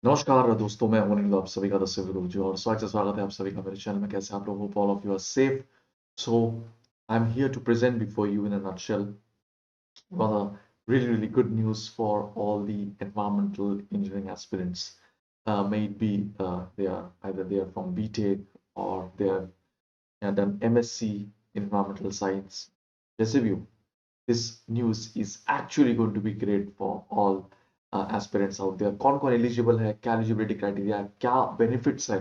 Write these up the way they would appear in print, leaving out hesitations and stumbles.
नमस्कार दोस्तों, मैं अमन आप सभी का दस्य विरोध जी और स्वागत है आप सभी का मेरे चैनल में। कैसे आप लोग? Hope all of you are safe. So I am here to present before you in a nutshell one of really good news for all the environmental engineering aspirants. May it be they are from BTech or they have done MSc in environmental science. जैसे भी हो, this news is actually going to be great for all aspirants out there. कौन कौन eligible है, क्या eligibility criteria है, क्या benefits है,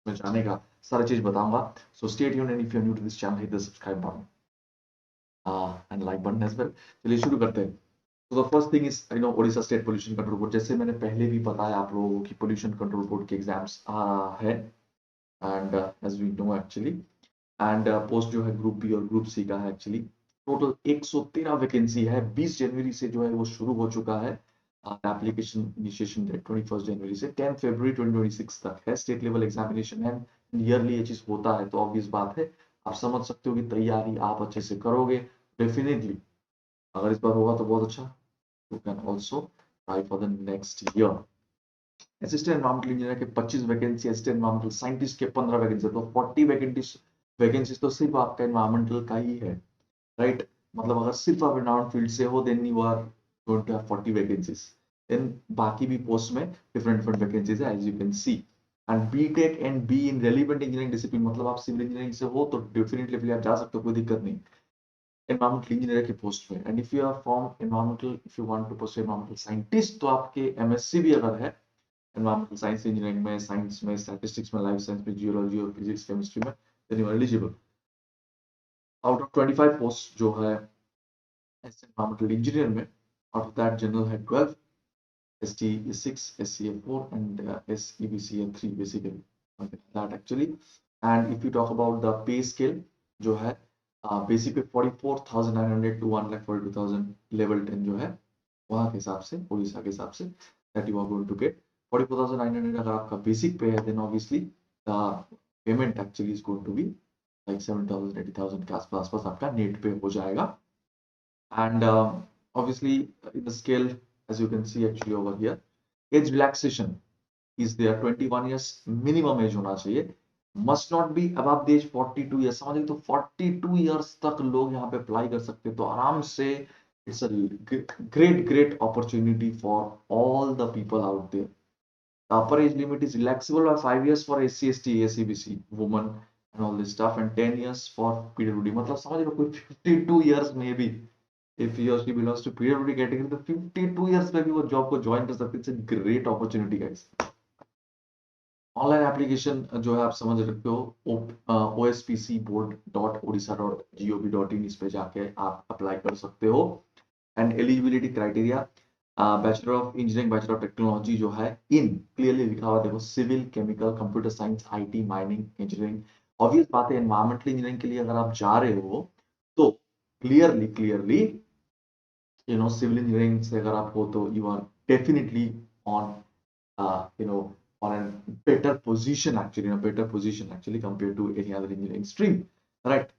मैं जानेगा सारी चीज बताऊंगा. So stay tuned and if you are new to this channel hit the subscribe button and like button as well. चलिए शुरू करते हैं. तो the first thing is Odisha state pollution control board. जैसे मैंने पहले भी बताया आप लोगों को कि पोल्यूशन कंट्रोल बोर्ड के एग्जाम्स आ रहा है and as we know actually. And post जो है ग्रुप बी और ग्रुप सी का है एक्चुअली. टोटल 113 वैकेंसी है. 20 जनवरी से जो है वो शुरू हो चुका है. एप्लीकेशन इनिशिएशन डेट 21 जनवरी से 10 फरवरी 2026 तक है. स्टेट लेवल एग्जामिनेशन है. ईयरली ये चीज होता है तो ऑब्वियस बात है, आप समझ सकते हो कि तैयारी आप अच्छे से करोगे डेफिनेटली. अगर इस बार होगा तो बहुत अच्छा. You can also try for the next year. Assistant environmental engineer के 25 वैकेंसी, असिस्टेंट एनवायरमेंटल साइंटिस्ट के 15 वैकेंसी, तो 40 वैकेंसीज तो सिर्फ आपका एनवायरमेंटल का ही है, राइट. मतलब अगर सिर्फ आप एनवायरमेंट फील्ड से हो then you are going to have 40 vacancies. Then बाकी भी पोस्ट में डिफरेंट डिफरेंट वैकेंसीज है as you can see. And BTech and B in relevant engineering discipline, मतलब आप सिविल इंजीनियरिंग से हो तो डेफिनेटली आप जा सकते हो, कोई दिक्कत नहीं. एनवायरमेंटल इंजीनियर की पोस्ट में. And if you are from environmental, if you want to pursue environmental scientist, तो आपके एमएससी भी अगर है एनवायरमेंटल साइंस इंजीनियरिंग में, साइंस में, स्टैटिस्टिक्स में, लाइफ साइंस में, जियोलॉजी और फिजिक्स केमिस्ट्री में, then you are eligible. Out of 25 post जो है एस एनवायरमेंटल इंजीनियर में, आउट ऑफ दैट जनरल है 12, ST is 6, SC is 4 and SEBC is 3 basically. Okay, that actually. And if you talk about the pay scale जो है basic पे 44,900 to 1,42,000 level 10 जो है वहाँ के हिसाब से, उड़ीसा के हिसाब से, that you are going to get 44,900. अगर आपका बेसिक पे है then obviously the payment actually is going to be like 7,000 80,000 के आसपास आपका नेट पे हो जाएगा. And obviously in the scale, as you can see actually over here, age relaxation is there. 21 years minimum age होना चाहिए. Must not be above the age 42 years. समझिए तो 42 years तक लोग यहाँ पे अप्लाई कर सकते हैं, तो आराम से it's a great opportunity for all the people out there. The upper age limit is relaxable by 5 years for SC, ST, ACBC, women and all this stuff, and 10 years for PWD. मतलब समझ लो कोई 52 years में भी if he or she belongs to PWD category, तो 52 years में भी वो job को ज्वाइन कर सकते हैं. It's a great opportunity guys. Online application जो है आप समझ रखते हो, ospcboard.odisha.gov.in, इस पे जाके आप अप्लाई कर सकते हो. And eligibility criteria, bachelor of engineering, bachelor of technology जो है इन क्लियरली लिखा हुआ देखो, civil, chemical, computer science, IT, mining engineering. Obvious बात है एनवायरमेंटल इंजीनियरिंग के लिए अगर आप जा रहे हो तो क्लियरली सिविल इंजीनियरिंग से अगर आप हो तो you are definitely on on a better position actually, in a better position actually compared to any other engineering stream, right.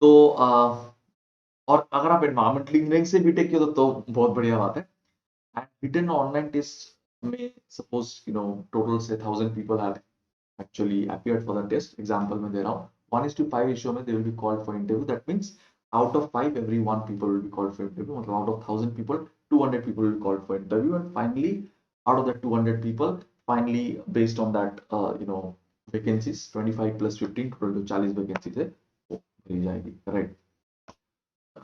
तो और अगर आप एनवायरमेंटल इंजीनियरिंग से बीटेक किया तो बहुत बढ़िया बात है. एंड रिटन ऑनलाइन टेस्ट में सपोज टोटल से 1000 people have actually appeared for the test. Example में दे रहा हूँ, 1:5 ratio में they will be called for interview. That means out of 5 every 1 people will be called for interview. मतलब out of 1000 people 200 people will be called for interview, and finally out of that 200 people, finally based on that vacancies 25 plus 15 total जो 40 vacancies है वो मिल जाएगी, right.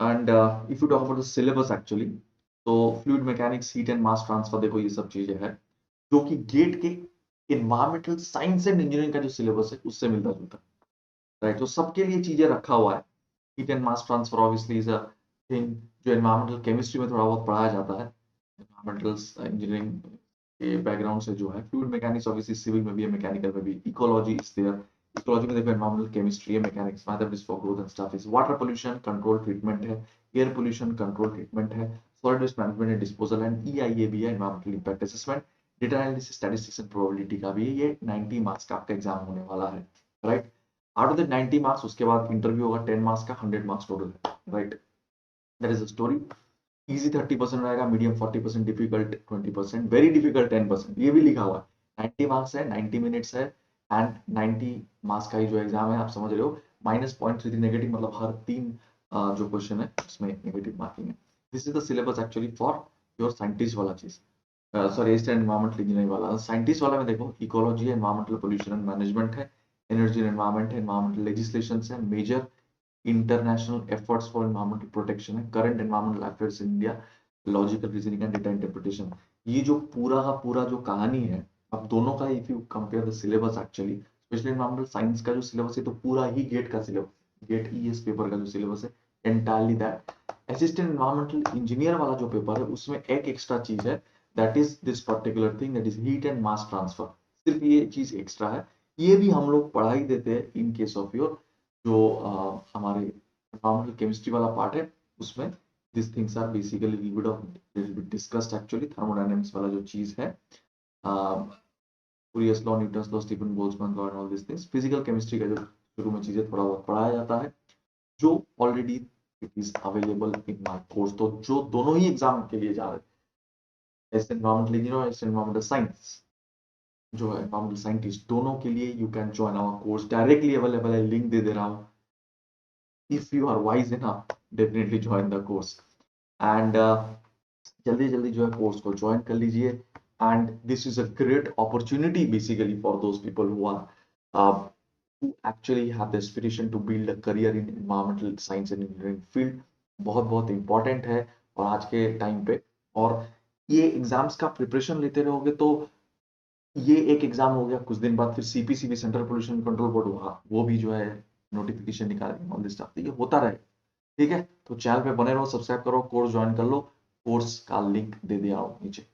And if you talk about the syllabus actually, तो fluid mechanics, heat and mass transfer, देखो ये सब चीजें हैं जो कि गेट के इन्वायरमेंटल साइंस एंड इंजीनियरिंग का जो सिलेबस है उससे मिलता जुलता है, राइट. तो सबके लिए चीजें रखा हुआ है. Heat and mass transfer obviously is a thing जो एनवायरमेंटल केमिस्ट्री में थोड़ा बहुत पढ़ाया जाता है, एनवायरमेंटल इंजीनियरिंग के बैकग्राउंड से जो है. फ्लूइड मैकेनिक्स ऑब्वियसली सिविल में भी है, मैकेनिकल में भी. Ecology is there. इकोलॉजी में देखो एनवायरमेंटल केमिस्ट्री है, mechanics mathematics for growth and stuff is. Water pollution control treatment है, एयर पोल्यूशन कंट्रोल ट्रीटमेंट है, solid waste management and disposal and EIA भी है, environmental impact assessment. Data analysis, statistics and probability का भी है. ये 90 marks का आपका एग्जाम होने वाला है, right. Out of the 90 marks उसके बाद इंटरव्यू होगा 10 मार्क्स का, 100 मार्क्स टोटल है, right. That is the story. Easy 30% रहेगा, मीडियम 40%, डिफिकल्ट 20%, वेरी डिफिकल्ट 10%, ये भी लिखा हुआ है। 90 मार्क्स है, 90 मिनट्स है, एंड 90 मार्क्स का ही जो एग्जाम है, आप समझ रहे हो, -0.33 नेगेटिव, मतलब हर 3 जो क्वेश्चन है उसमें नेगेटिव मार्किंग है। This is the syllabus actually for your scientist वाला चीज, सॉरी एस्टेट एनवायरमेंटल इंजीनियरिंग वाला। साइंटिस्ट वाला में देखो, ecology, environmental pollution and management है, एनर्जी एंड एनवायरमेंट है, एनवायरमेंटल लेजिस्लेशन है, major international efforts for environmental protection है, current environmental affairs in India, logical reasoning and data interpretation. ये जो पूरा का पूरा जो कहानी है, अब दोनों का if you compare the syllabus actually, specially environmental science का जो सिलेबस है तो पूरा ही गेट का सिलेबस, गेट ईएस पेपर का जो सिलेबस है entirely that. Assistant environmental engineer वाला जो पेपर है उसमें एक एक्स्ट्रा चीज है, that is this particular thing, that is heat and mass transfer. सिर्फ ये चीज एक्स्ट्रा है, ये भी हम लोग पढ़ा ही देते हैं इन केस ऑफ योर जो हमारे एनवायरमेंटल केमिस्ट्री वाला पार्ट है उसमें। these things are basically little bit discussed actually, thermodynamics वाला जो चीज है, Fourier's law, Newton's law, Stephen Boltzmann law and all these things, physical chemistry का जो शुरू में चीजें थोड़ा बहुत पढ़ाया जाता है, जो already it is available in my course. तो जो दोनों ही एग्जाम के लिए जा रहे हैं, as environmental engineer, as environmental science, जो है एनवायरमेंटल साइंटिस्ट, दोनों के लिए you can join our course, directly available है, लिंक दे दे रहा हूँ। If you are wise enough, definitely join the course, and जल्दी जल्दी जो है कोर्स को ज्वाइन कर लीजिए। And this is a great opportunity basically for those people who are who actually have the aspiration to build a career in environmental science and engineering field। बहुत बहुत इंपॉर्टेंट है और आज के टाइम पे, और ये एग्जाम्स का प्रिपरेशन लेते रहोगे तो ये एक एग्जाम हो गया, कुछ दिन बाद फिर CPCB, central pollution control board होगा, वो भी जो है नोटिफिकेशन निकालेंगे ऑन दिस स्टफ, ये होता रहे। ठीक है, तो चैनल पे बने रहो, सब्सक्राइब करो, कोर्स ज्वाइन कर लो, कोर्स का लिंक दे दिया नीचे।